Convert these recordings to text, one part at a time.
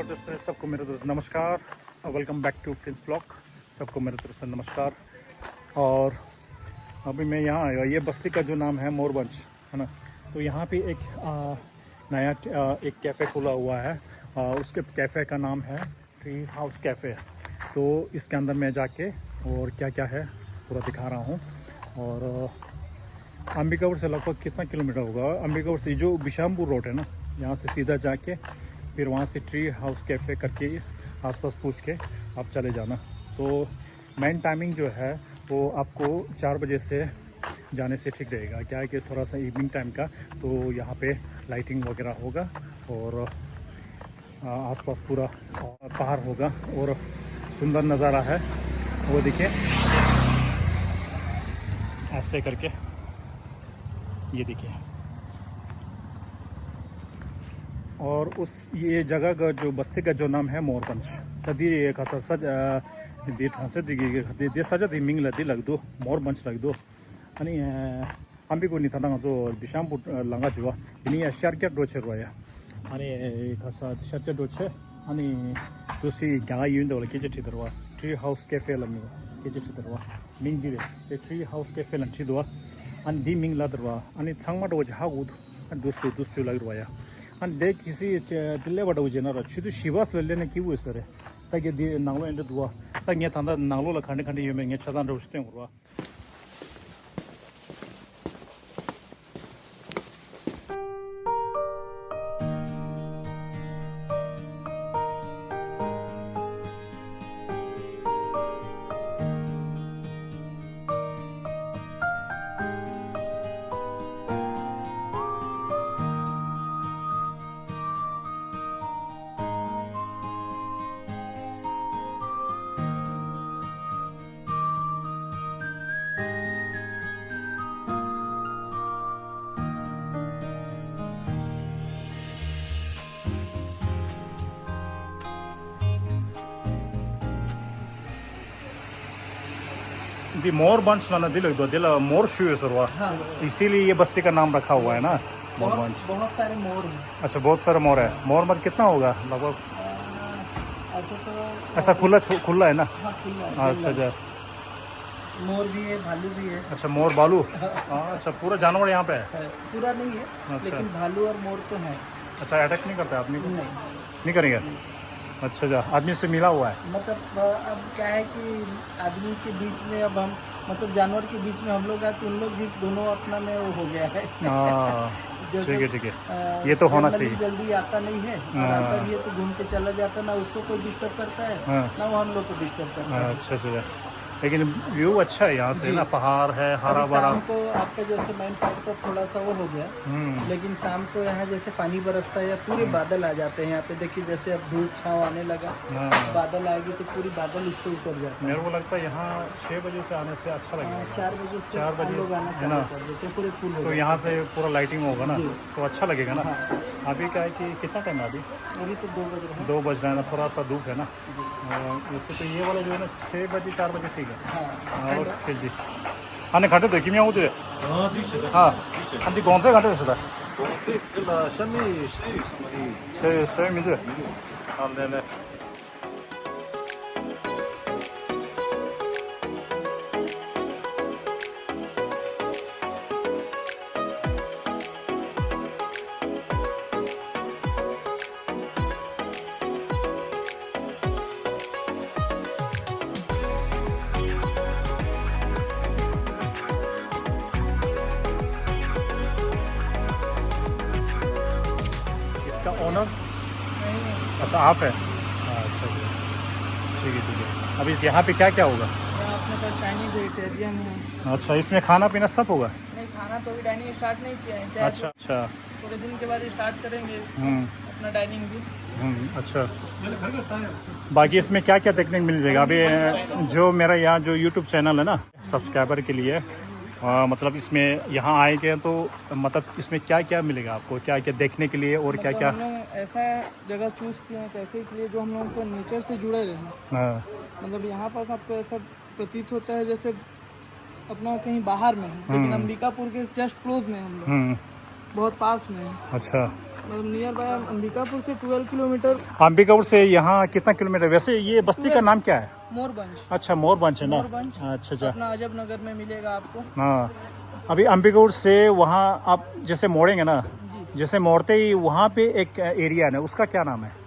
Hello दोस्तों, सबको मेरे तरफ से नमस्कार। वेलकम बैक टू फिंस ब्लॉग। सबको मेरे तरफ से नमस्कार। और अभी मैं यहाँ आया, ये बस्ती का जो नाम है मोरबंच है ना। तो यहाँ पे एक नया एक कैफ़े खुला हुआ है। उसके कैफ़े का नाम है ट्री हाउस कैफ़े। तो इसके अंदर मैं जाके और क्या क्या है पूरा दिखा रहा हूँ। और अंबिकापुर से लगभग कितना किलोमीटर होगा, अंबिकापुर से जो बिशामपुर रोड है ना, यहाँ से सीधा जाके फिर वहाँ से ट्री हाउस कैफ़े करके आसपास पूछ के आप चले जाना। तो मेन टाइमिंग जो है वो आपको 4 बजे से जाने से ठीक रहेगा। क्या है कि थोड़ा सा इवनिंग टाइम का, तो यहाँ पे लाइटिंग वगैरह होगा और आसपास पूरा पहाड़ होगा और सुंदर नज़ारा है वो देखिए। ऐसे करके ये देखिए। और उस ये जगह का जो बस्ती का जो नाम है मोरबंच तदी खासा सज दे ठासे दे सजा दी मिंग लदी लग दो मोरबंच लग दो अनि अंबिको नि थाना जो बिशामपुर लंगा जुवा इनी शर्के डोचे रोया अनि खासा शर्के डोचे अनि दोसी गा युंदो के जे थिदरवा ट्री हाउस कैफे लमी के जे थिदरवा मिंग दिरे ते ट्री हाउस कैफे लन थिदवा अनि दी मिंग लदरवा अनि छंगमा दो हागु दुस्तु लग रोया आणि दे किसी दिल्ले बड़ा उजे ना रचित शिवास लेने की वो सर है ताकि दी नांगलो एंड दुआ ताकि ये थांदा नांगलो ला खंडे खंडे ये में ये छदान रोस्ते हुआ। दी मोर बंच ना दिल दिल मोर शू सरवा। हाँ। इसीलिए ये बस्ती का नाम रखा हुआ है ना मोर बंच। बहुत सारे मोर हैं। अच्छा, बहुत सारे मोर है। मोर मत कितना होगा लगभग? ऐसा खुला है ना? हाँ, खुला है। अच्छा अच्छा। मोर भी है, भालू भी है। अच्छा, मोर भालू। अच्छा, पूरा जानवर यहाँ पे है? पूरा नहीं है। अच्छा। लेकिन भालू और मोर तो है। अच्छा, अटैक नहीं करता आदमी को? नहीं करेंगे। अच्छा अच्छा, आदमी से मिला हुआ है मतलब अब क्या है कि आदमी के बीच में अब हम मतलब जानवर के बीच में हम लोग आए तो उन लोग भी दोनों अपना में वो हो गया है। ठीक है। ये तो होना चाहिए। जल्दी आता नहीं है और आता भी है तो घूम के चला जाता, ना उसको कोई डिस्टर्ब करता है ना वो हम लोग को डिस्टर्ब करता है। अच्छा अच्छा, लेकिन व्यू अच्छा है यहाँ से ना, पहाड़ है, हरा भरा। शाम को आपका जैसे माइंड फाइट का थोड़ा सा वो हो गया, लेकिन शाम को यहाँ जैसे पानी बरसता है या पूरे बादल आ जाते हैं यहाँ पे। देखिए जैसे अब धूप छाँव आने लगा, बादल आएगी तो पूरी बादल इस पे उतर जाते हैं। मेरे को लगता है यहाँ 6 बजे से आने से अच्छा लगेगा। 4 बजे से लोग आना चालू कर देते हैं, पूरे फुल हो। तो यहाँ से पूरा लाइटिंग होगा ना तो अच्छा लगेगा ना। अभी क्या है कि कितना टाइम है अभी तो 2 बज रहे हैं। 2 बज रहे हैं ना, थोड़ा सा धूप है ना। इससे तो ये वाला जो है ना 6 बजे 4 बजे ठीक है। और फिर जी हाँ घाटे तो किमिया होते हाँ हाँ जी, कौन से घाटे से था? से मिले हाँ ने ओनर। अच्छा, आप है? अच्छा ठीक है। अभी यहाँ पे क्या क्या होगा? अपने पास चाइनीज वेजिटेरियन है। अच्छा, इसमें खाना पीना सब होगा? नहीं, खाना तो अभी डाइनिंग स्टार्ट नहीं किया है। अच्छा अच्छा, थोड़े दिन के बाद स्टार्ट करेंगे अपना डाइनिंग भी। अच्छा। बाकी इसमें क्या क्या देखने को मिल जाएगा? अभी जो मेरा यहाँ जो यूट्यूब चैनल है ना, सब्सक्राइबर के लिए मतलब इसमें यहाँ आएंगे तो मतलब इसमें क्या क्या मिलेगा आपको, क्या क्या देखने के लिए और क्या क्या? ऐसा जगह चूज़ किया है कैसे इसलिए जो हम लोगों को नेचर से जुड़े रहें। हाँ। मतलब यहाँ पास आपको ऐसा प्रतीत होता है जैसे अपना कहीं बाहर में है, लेकिन अंबिकापुर के जस्ट क्लोज में हम लोग, बहुत पास में है। अच्छा। मतलब नियर बाय अंबिकापुर से 12 किलोमीटर। अंबिकापुर से यहाँ कितना किलोमीटर? वैसे ये बस्ती का नाम क्या है? मोरबंज। अच्छा, मोरबंज है ना? मोरबंज। अच्छा अच्छा। अपना अजब नगर में मिलेगा आपको। हाँ, अभी अंबिकापुर से वहाँ आप जैसे मोड़ेंगे ना, जी। जैसे मोड़ते ही वहाँ पे एक एरिया है ना, उसका क्या नाम है?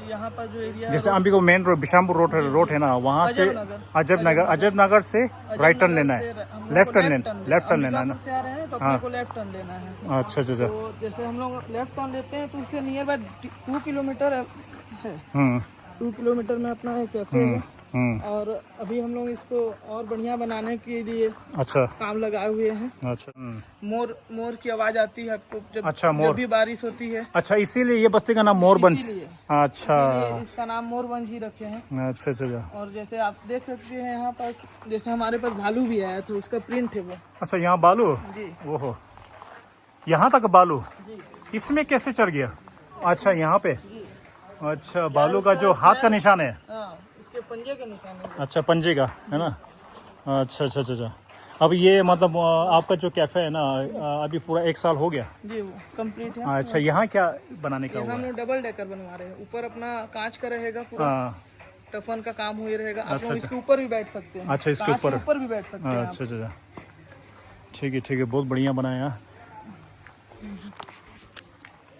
यहाँ पर जो एरिया जैसे अंबिकापुर मेन रोड बिशामपुर रोड है ना, वहाँ से अजब नगर से राइट टर्न लेना है, लेफ्ट टर्न लेना है ना? से आ रहे हैं तो अपने को लेफ्ट टर्न लेना है। अच्छा अच्छा अच्छा। तो जैसे हम लोग लेफ्ट टर्न लेते हैं तो उससे नियर बाय 2 किलोमीटर है। 2 किलोमीटर में अपना एक कैफे है। और अभी हम लोग इसको और बढ़िया बनाने के लिए अच्छा काम लगाए हुए हैं। अच्छा। मोर की आवाज आती है आपको जब अच्छा, मोर। जब भी बारिश होती है। अच्छा, इसीलिए ये बस्ती का नाम मोरबंज। इसीलिए अच्छा, इसका नाम मोरबंज ही रखे हैं। अच्छा अच्छा। और जैसे आप देख सकते हैं यहाँ पर, जैसे हमारे पास भालू भी आया तो उसका प्रिंट है वो। अच्छा, यहाँ बालू? जी। ओहो, यहाँ तक बालू? जी। इसमें कैसे चढ़ गया? अच्छा, यहाँ पे? अच्छा, बालू का जो हाथ का निशान है? हाँ, उसके पंजे के निशान है। अच्छा, पंजे का है ना? अच्छा अच्छा अच्छा अच्छा। अब ये मतलब आपका जो कैफे है ना, अभी पूरा 1 साल हो गया? जी, वो कंप्लीट है। अच्छा, यहाँ क्या बनाने का हुआ? हम लोग डबल डेकर बनवा रहे हैं। ऊपर अपना कांच का रहेगा पूरा, टफन का काम हुई रहेगा। आप लोग इसके ऊपर भी बैठ सकते हैं। अच्छा, इसके ऊपर भी बैठ सकते हैं। अच्छा अच्छा, ठीक है, बहुत बढ़िया बनाया।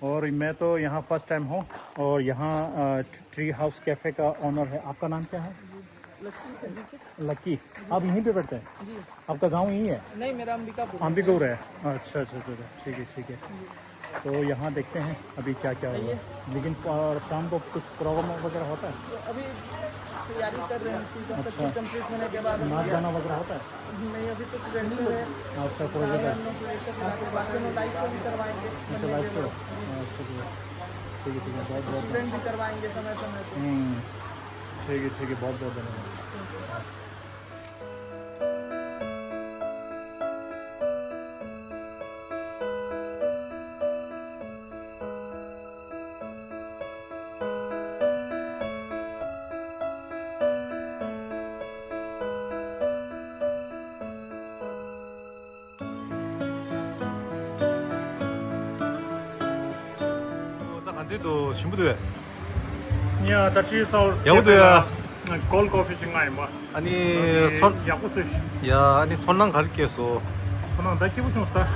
और मैं तो यहाँ फर्स्ट टाइम हूँ, और यहाँ ट्री हाउस कैफ़े का ऑनर है। आपका नाम क्या है? लक्की। आप यहीं पे बैठते हैं? जी। आपका गांव यहीं है? नहीं, मेरा अंबिकापुर है। अच्छा अच्छा अच्छा, ठीक है। तो यहाँ देखते हैं अभी क्या क्या होगा। लेकिन शाम को कुछ प्रोग्राम वगैरह होता है? तो अभी तैयारी कर रहे हैं उसी का। अच्छा। कंप्लीट होने के बाद नाच गाना वगैरह होता है? नहीं, अभी तो ट्रेनिंग है। अच्छा, प्रोजेक्ट है। लाइव शो भी करवाएंगे। अच्छा, लाइव शो। अच्छा, ठीक है, बहुत इवेंट भी करवाएंगे समय समय पे। ठीक है, बहुत धन्यवाद। 도 신부도야. Ja, dat is als 여보도야. cold coffee 정말 뭐. 아니 손 야구스 야 아니 손랑 가르쳐 서 손은 다 기분 좋다.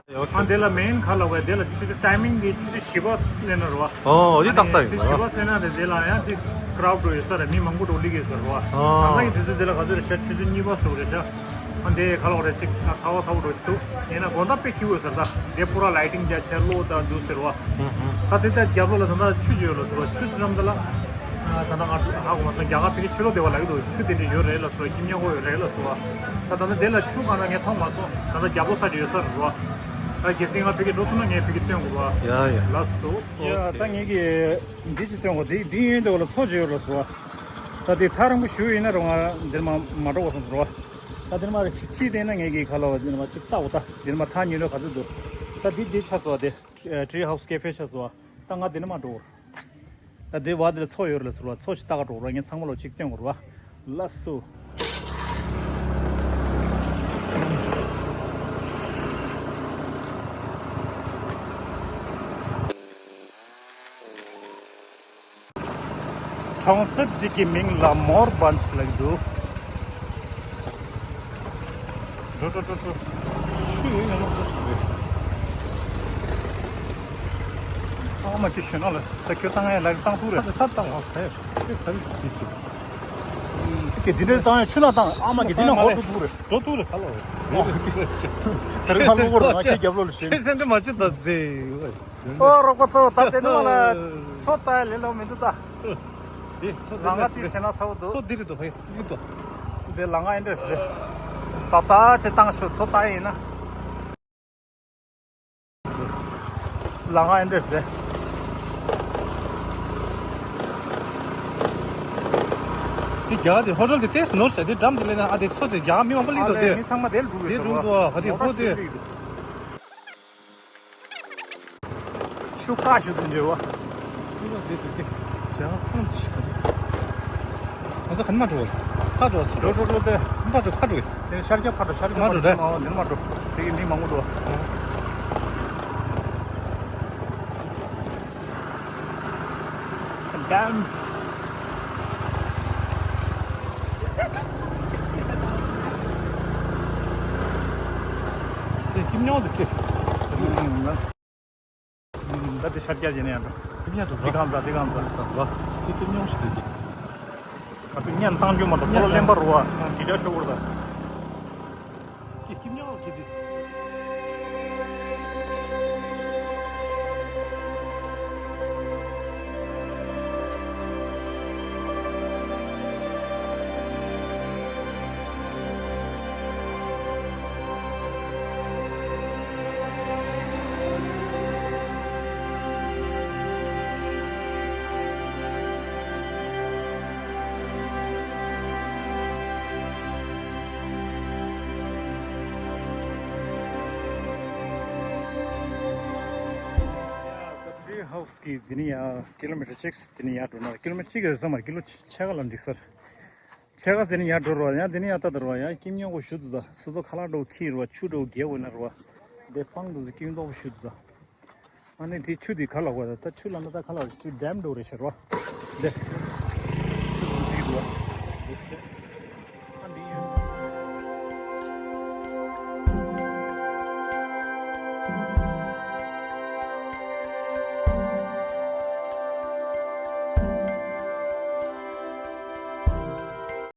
여기 한 데라 메인 칼라고 데라 치드 타이밍 디 치드 시버스 내너로 와. 어디 딱딱 이거. 시버스 내나 데라야 디 크라우드 있어라 미 망고도 올리게 있어 와. 어. 상당히 데라 가지고 치드 니버스 그래서 한데 칼로레 직 사와사우로 있어. 얘나 건답에 키우어서다. 데포라 라이팅 자 첼로다 두스로 와. 다들 잡으러 전화 추지요로 추드람들라 다나 하고 와서 야가 되게 치료 되고 라기도 추들이 요래라서 김영호 요래라서 다나 내가 추가는 게 통마서 다나 잡고사지여서 와. 계승가 되게 좋는 게 되게 때문에 와. 야야. 라스도 야, 땅 이게 디지털 거 디엔도 걸어 소지요로서 와. 다들 다른 거 쉬우이나 롱아 들마 마도고서 들어와. 다들 말 치치되는 얘기 갈로 들마 찍다 오다. 들마 타니로 가지고 다디 차서 돼. 트리 하우스 캐페 차서 땅가 되는 마도. 다들 와들 소요로서 소치다가 로랑에 창물로 직정으로 와. 라스 Township di Ming la Morbunch like do. Ama kişinin alı. Tekrar tane like tang ture. 탔다고 해. Ki dinle tane şuna tane. Ama ki dinle hotu ture. 저도를 갈라. Terima kasih bro. Maki gablo şey. 생각 맞췄다 세. Oh, rokotso tate no la. Sota lelo meduta. 예, Langa ti sena saudo. 소들이도 해. 이것도. De langa indes de. Sapsa chetang shot sota ina. Langa indes de. 이 야데 호텔 때 노스 데 담들레나 아데 소데 야미만 벌리도 돼. 니 창마 될 부에서. 내 루도 어디 호텔. 슈카슈든지 와. 이거 돼. 제가 하는 짓이. 가서 한마 줘. 파 줘. 로로로데. 한마 줘. 파 줘. 내 샤르게 파도 샤르게 맞아, 돼? 내 맞아. 되게 니 망고도. Dam 김영호 느낌. 나 dışarı gene 김영호 좀 diganza 와. 김영호 씨도 이게. tu nian tang ju ma to lembar ruwa tija shogurda 김영호 TV. tree house ki diniya kilometer 6 diniya to na kilometer 6 samar kilo chegalan dik sir chegas diniya to ro ya diniya ta ro ya kimyo go shudu da sudo khala do thi ro chu do ge wona ro de pang do kim do shudu da ane di chu di khala go da ta chu la na ta khala chu dam do re shro de